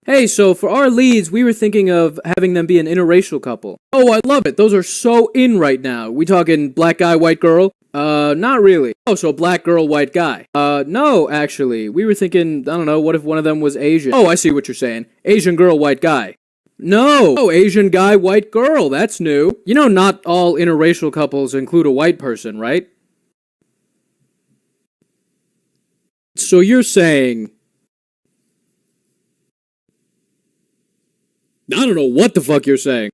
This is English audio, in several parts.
Hey, so for our leads, we were thinking of having them be an interracial couple. Oh, I love it. Those are so in right now. We talking black guy, white girl? Not really. Oh, so black girl, white guy. No, actually. We were thinking, I don't know, what if one of them was Asian? Oh, I see what you're saying. Asian girl, white guy. No! Oh, Asian guy, white girl. That's new. You know not all interracial couples include a white person, right? So you're saying... I don't know what the fuck you're saying.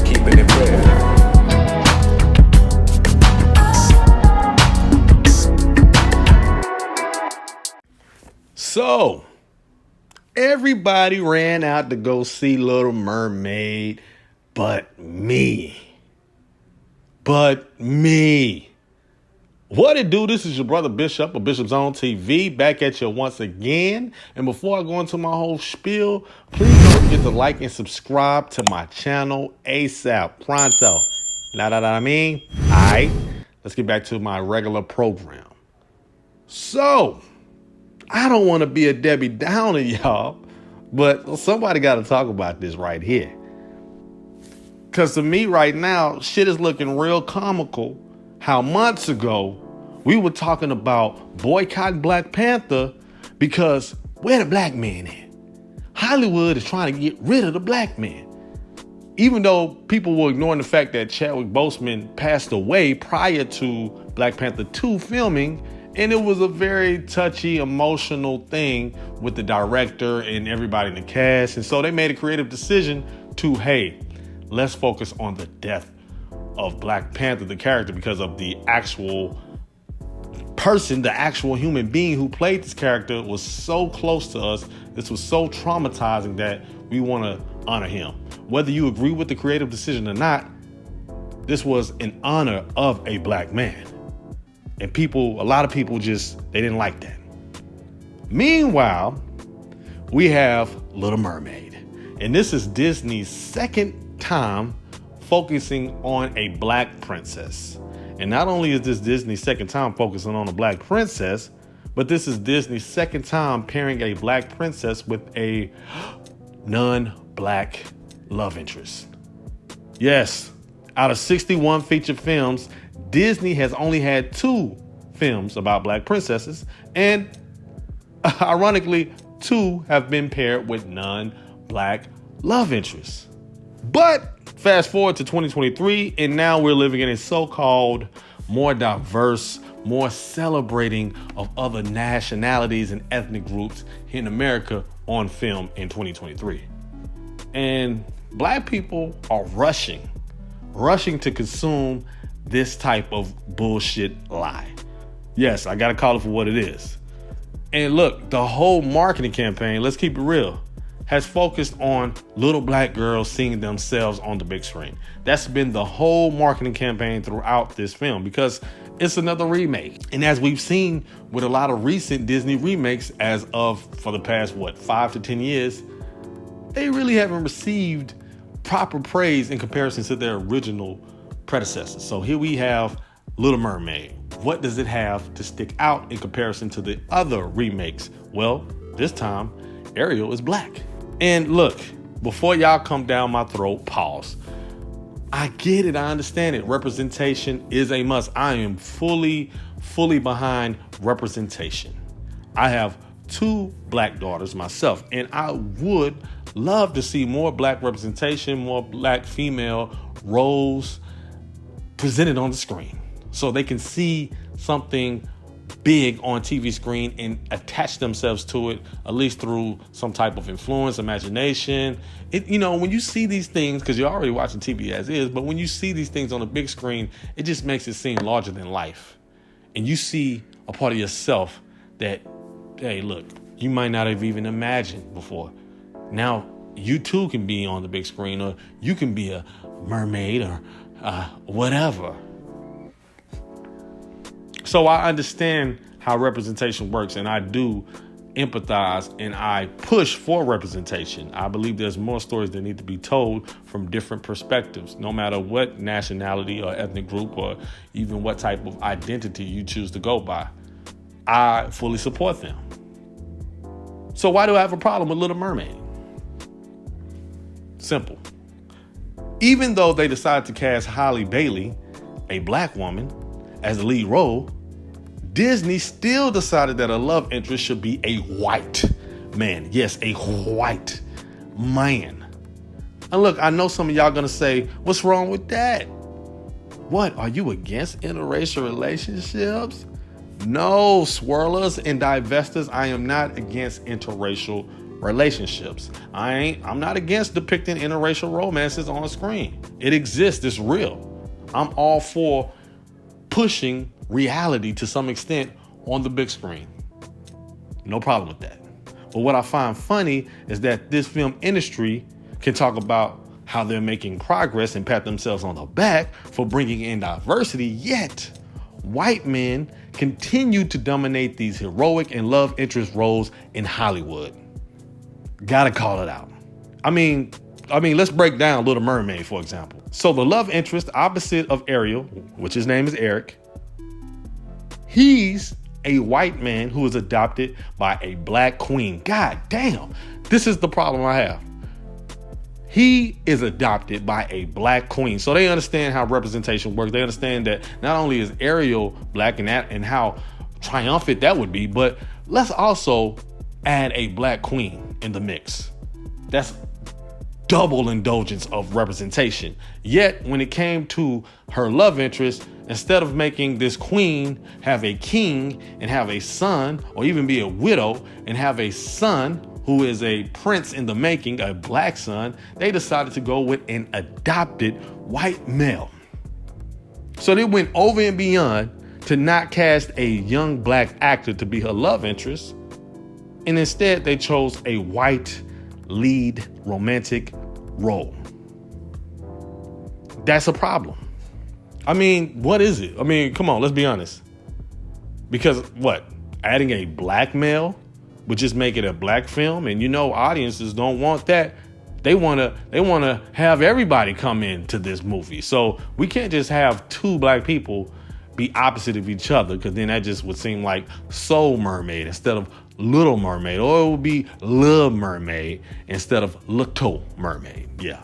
Keeping it real. So, everybody ran out to go see Little Mermaid. But me. What it do? This is your brother Bishop of Bishop's Own TV back at you once again. And before I go into my whole spiel, please don't forget to like and subscribe to my channel ASAP. Pronto. Know what I mean? Alright, let's get back to my regular program. So, I don't want to be a Debbie Downer, y'all, but somebody got to talk about this right here. Because to me right now, shit is looking real comical. How months ago, we were talking about boycotting Black Panther because where the black man at? Hollywood is trying to get rid of the black man. Even though people were ignoring the fact that Chadwick Boseman passed away prior to Black Panther 2 filming, and it was a very touchy, emotional thing with the director and everybody in the cast. And so they made a creative decision to, hey, let's focus on the death of Black Panther, the character, because of the actual person, the actual human being who played this character was so close to us. This was so traumatizing that we want to honor him. Whether you agree with the creative decision or not, this was in honor of a black man. And people, a lot of people just, they didn't like that. Meanwhile, we have Little Mermaid. And this is Disney's second time focusing on a black princess. And not only is this Disney's second time focusing on a black princess, but this is Disney's second time pairing a black princess with a non-black love interest. Yes, out of 61 feature films, Disney has only had 2 films about black princesses, and ironically, 2 have been paired with non-black love interests. But fast forward to 2023, and now we're living in a so-called more diverse, more celebrating of other nationalities and ethnic groups in America on film in 2023. And black people are rushing to consume this type of bullshit lie. Yes, I gotta call it for what it is. And look, the whole marketing campaign, let's keep it real, has focused on little black girls seeing themselves on the big screen. That's been the whole marketing campaign throughout this film because it's another remake. And as we've seen with a lot of recent Disney remakes as of for the past, 5 to 10 years, they really haven't received proper praise in comparison to their original predecessors. So here we have Little Mermaid. What does it have to stick out in comparison to the other remakes? Well, this time, Ariel is black. And look, before y'all come down my throat, pause. I get it. I understand it. Representation is a must. I am fully behind representation. I have 2 black daughters myself, and I would love to see more black representation, more black female roles presented on the screen so they can see something big on TV screen and attach themselves to it, at least through some type of influence, imagination. When you see these things, because you're already watching TV as is, but when you see these things on the big screen, it just makes it seem larger than life. And you see a part of yourself that, hey, look, you might not have even imagined before. Now, you too can be on the big screen, or you can be a mermaid or whatever. So I understand how representation works, and I do empathize and I push for representation. I believe there's more stories that need to be told from different perspectives, no matter what nationality or ethnic group or even what type of identity you choose to go by. I fully support them. So why do I have a problem with Little Mermaid? Simple. Even though they decided to cast Halle Bailey, a black woman, as the lead role, Disney still decided that a love interest should be a white man. Yes, a white man. And look, I know some of y'all gonna say, what's wrong with that? What, are you against interracial relationships? No, swirlers and divestors, I am not against interracial relationships. I'm not against depicting interracial romances on screen. It exists, it's real. I'm all for pushing reality to some extent on the big screen. No problem with that. But what I find funny is that this film industry can talk about how they're making progress and pat themselves on the back for bringing in diversity, yet white men continue to dominate these heroic and love interest roles in Hollywood. Gotta call it out. I mean, let's break down Little Mermaid, for example. So the love interest opposite of Ariel, which his name is Eric, he's a white man who is adopted by a black queen. God damn, this is the problem I have. He is adopted by a black queen. So they understand how representation works. They understand that not only is Ariel black and how triumphant that would be, but let's also add a black queen in the mix. That's double indulgence of representation. Yet when it came to her love interest, instead of making this queen have a king and have a son, or even be a widow and have a son who is a prince in the making, a black son, they decided to go with an adopted white male. So they went over and beyond to not cast a young black actor to be her love interest, and instead they chose a white lead romantic role. That's a problem. I mean, what is it? I mean, come on, let's be honest. Because what? Adding a black male would just make it a black film, and you know audiences don't want that. They want to have everybody come into this movie. So we can't just have two black people be opposite of each other, because then that just would seem like Soul Mermaid instead of Little Mermaid, or it would be Little Mermaid instead of Little Mermaid. Yeah.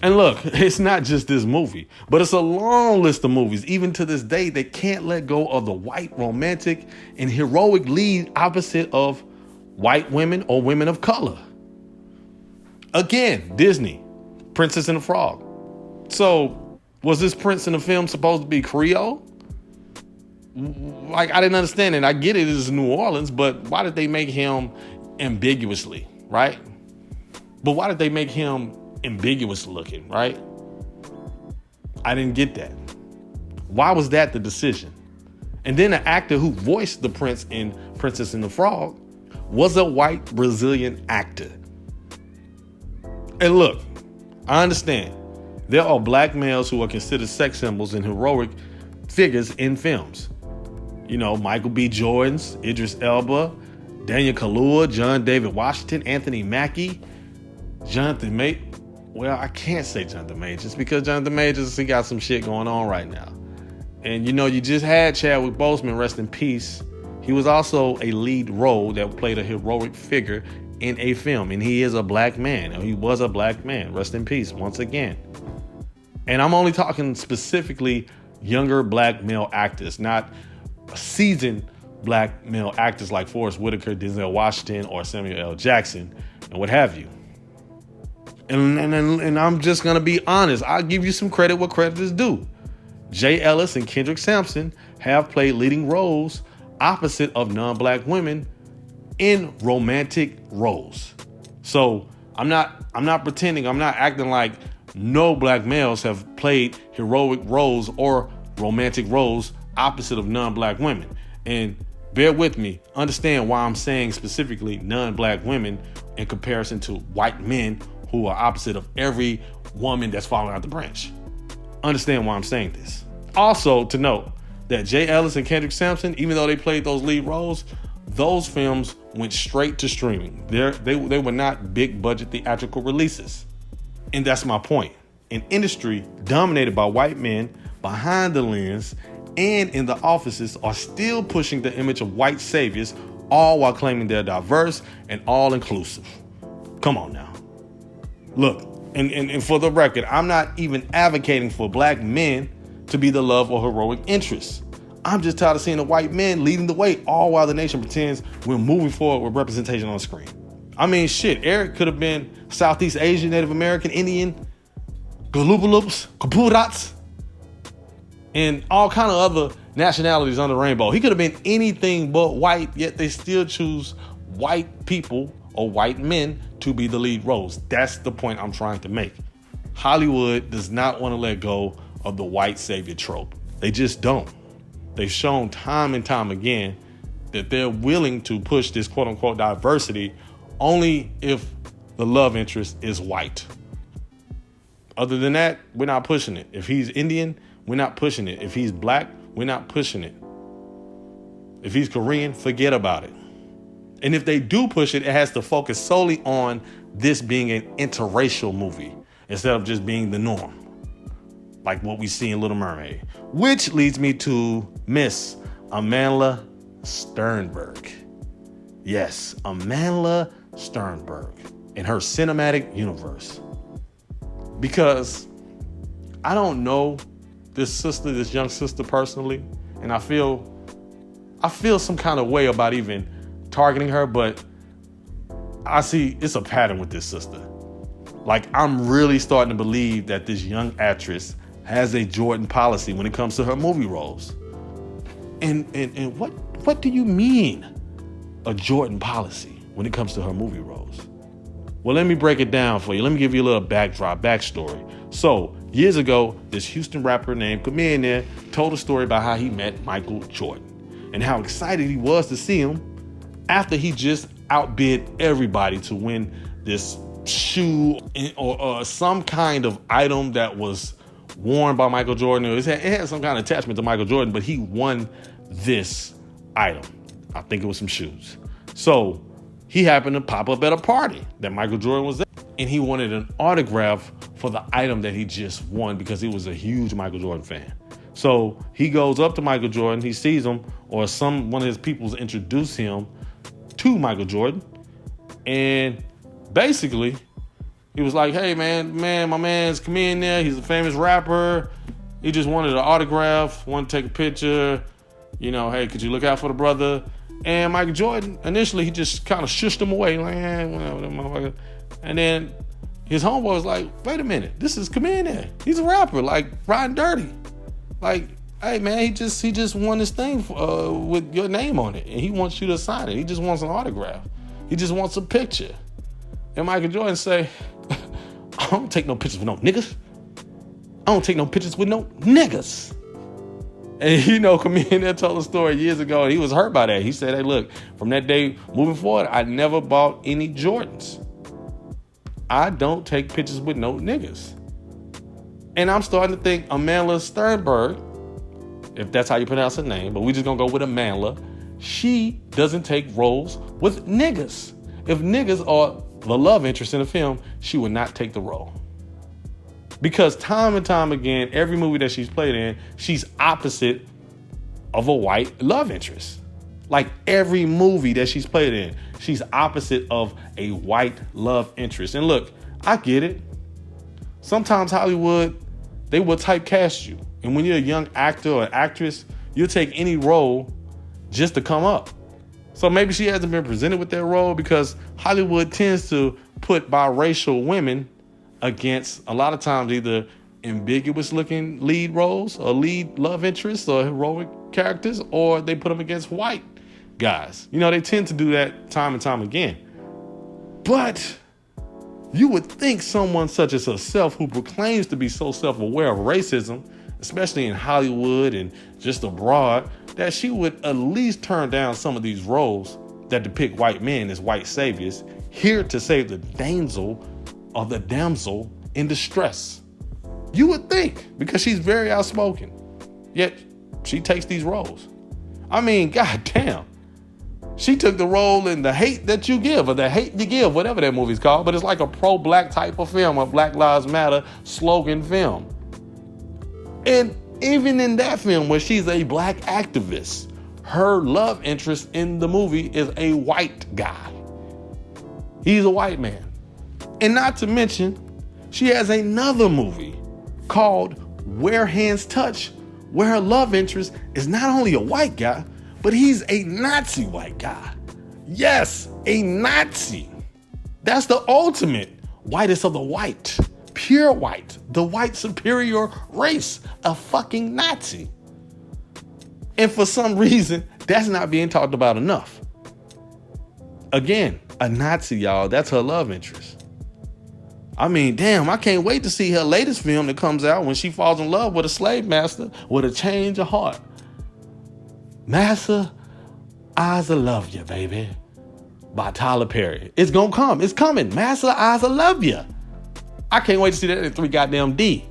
And look, it's not just this movie, but it's a long list of movies, even to this day, that can't let go of the white romantic and heroic lead opposite of white women or women of color. Again, Disney, Princess and the Frog. So was this prince in the film supposed to be Creole? Like, I didn't understand it. I get it is New Orleans, but why did they make him ambiguously, right? But why did they make him ambiguous looking, right? I didn't get that. Why was that the decision? And then the actor who voiced the prince in Princess and the Frog was a white Brazilian actor. And look, I understand there are black males who are considered sex symbols and heroic figures in films. You know, Michael B. Jordan's, Idris Elba, Daniel Kaluuya, John David Washington, Anthony Mackie, Jonathan Majors. Well, I can't say Jonathan Majors because Jonathan Majors, he got some shit going on right now. And you know, you just had Chadwick Boseman, rest in peace. He was also a lead role that played a heroic figure in a film, and he is a black man. He was a black man, rest in peace once again. And I'm only talking specifically younger black male actors, not seasoned black male actors like Forrest Whitaker, Denzel Washington, or Samuel L. Jackson, and what have you. And I'm just going to be honest. I'll give you some credit where credit is due. Jay Ellis and Kendrick Sampson have played leading roles opposite of non-black women in romantic roles. So I'm not pretending, I'm not acting like no black males have played heroic roles or romantic roles opposite of non-black women. And bear with me, understand why I'm saying specifically non-black women in comparison to white men who are opposite of every woman that's falling out the branch. Understand why I'm saying this. Also to note that Jay Ellis and Kendrick Sampson, even though they played those lead roles, those films went straight to streaming. They were not big budget theatrical releases. And that's my point. An industry dominated by white men behind the lens and in the offices are still pushing the image of white saviors, all while claiming they're diverse and all inclusive. Come on now. Look, and for the record, I'm not even advocating for black men to be the love or heroic interests. I'm just tired of seeing the white men leading the way, all while the nation pretends we're moving forward with representation on the screen. I mean, shit, Eric could have been Southeast Asian, Native American, Indian, Galupaloops, Kapurats, and all kind of other nationalities on the rainbow. He could have been anything but white, yet they still choose white people or white men to be the lead roles. That's the point I'm trying to make. Hollywood does not want to let go of the white savior trope. They just don't. They've shown time and time again that they're willing to push this quote unquote diversity only if the love interest is white. Other than that, we're not pushing it. If he's Indian, we're not pushing it. If he's black, we're not pushing it. If he's Korean, forget about it. And if they do push it, it has to focus solely on this being an interracial movie instead of just being the norm, like what we see in Little Mermaid. Which leads me to Miss Amandla Sternberg. Yes, Amandla Sternberg in her cinematic universe. Because I don't know this young sister personally, and I feel some kind of way about even targeting her, but I see it's a pattern with this sister. Like, I'm really starting to believe that this young actress has a Jordan policy when it comes to her movie roles. And what do you mean, a Jordan policy when it comes to her movie roles? Well, let me break it down for you. Let me give you a little backstory. So, years ago, this Houston rapper named Chameleon told a story about how he met Michael Jordan and how excited he was to see him after he just outbid everybody to win this shoe or some kind of item that was worn by Michael Jordan. It had some kind of attachment to Michael Jordan, but he won this item. I think it was some shoes. So he happened to pop up at a party that Michael Jordan was at, and he wanted an autograph for the item that he just won because he was a huge Michael Jordan fan. So he goes up to Michael Jordan, he sees him, or one of his peoples introduce him to Michael Jordan, and basically he was like, hey man, my man's come in there, he's a famous rapper, he just wanted an autograph, wanted to take a picture, hey, could you look out for the brother? And Michael Jordan, initially, he just kind of shushed him away, like, whatever, motherfucker. And then his homeboy was like, wait a minute, this is Commander. He's a rapper, like, riding dirty. Like, hey, man, he just won this thing with your name on it, and he wants you to sign it. He just wants an autograph. He just wants a picture. And Michael Jordan say, I don't take no pictures with no niggas. I don't take no pictures with no niggas. And Comedian told a story years ago, and he was hurt by that. He said, hey, look, from that day moving forward, I never bought any Jordans. I don't take pictures with no niggas. And I'm starting to think Amandla Sternberg, if that's how you pronounce her name, but we just gonna go with Amandla, she doesn't take roles with niggas. If niggas are the love interest in a film, she would not take the role. Because time and time again, every movie that she's played in, she's opposite of a white love interest. Like every movie that she's played in, she's opposite of a white love interest. And look, I get it. Sometimes Hollywood, they will typecast you. And when you're a young actor or actress, you'll take any role just to come up. So maybe she hasn't been presented with that role because Hollywood tends to put biracial women against a lot of times either ambiguous looking lead roles or lead love interests or heroic characters, or they put them against white guys. They tend to do that time and time again. But you would think someone such as herself, who proclaims to be so self-aware of racism, especially in Hollywood and just abroad, that she would at least turn down some of these roles that depict white men as white saviors, here to save the damsel or the damsel in distress. You would think, because she's very outspoken, yet she takes these roles. I mean, goddamn. She took the role in The Hate That You Give, or The Hate You Give, whatever that movie's called, but it's like a pro-black type of film, a Black Lives Matter slogan film. And even in that film, where she's a black activist, her love interest in the movie is a white guy. He's a white man. And not to mention, she has another movie called Where Hands Touch, where her love interest is not only a white guy, but he's a Nazi white guy. Yes, a Nazi. That's the ultimate whitest of the white. Pure white. The white superior race. A fucking Nazi. And for some reason, that's not being talked about enough. Again, a Nazi, y'all. That's her love interest. I mean, damn, I can't wait to see her latest film that comes out when she falls in love with a slave master with a change of heart. Master, I love you, baby, by Tyler Perry. It's gonna come. It's coming. Master, I love you. I can't wait to see that in 3 goddamn D.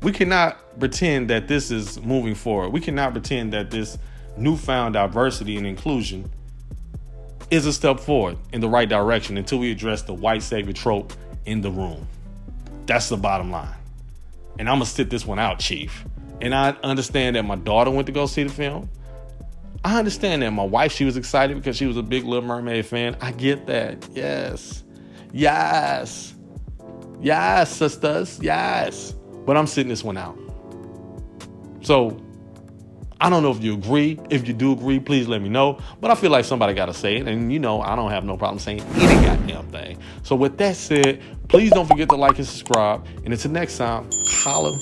We cannot pretend that this is moving forward. We cannot pretend that this newfound diversity and inclusion is a step forward in the right direction until we address the white savior trope in the room. That's the bottom line. And I'm gonna sit this one out, Chief. And I understand that my daughter went to go see the film. I understand that my wife, she was excited because she was a big Little Mermaid fan. I get that. Yes. Yes. Yes, sisters. Yes. But I'm sitting this one out. So I don't know if you agree. If you do agree, please let me know. But I feel like somebody got to say it. And you know, I don't have no problem saying any goddamn thing. So with that said, please don't forget to like and subscribe. And until next time, holla.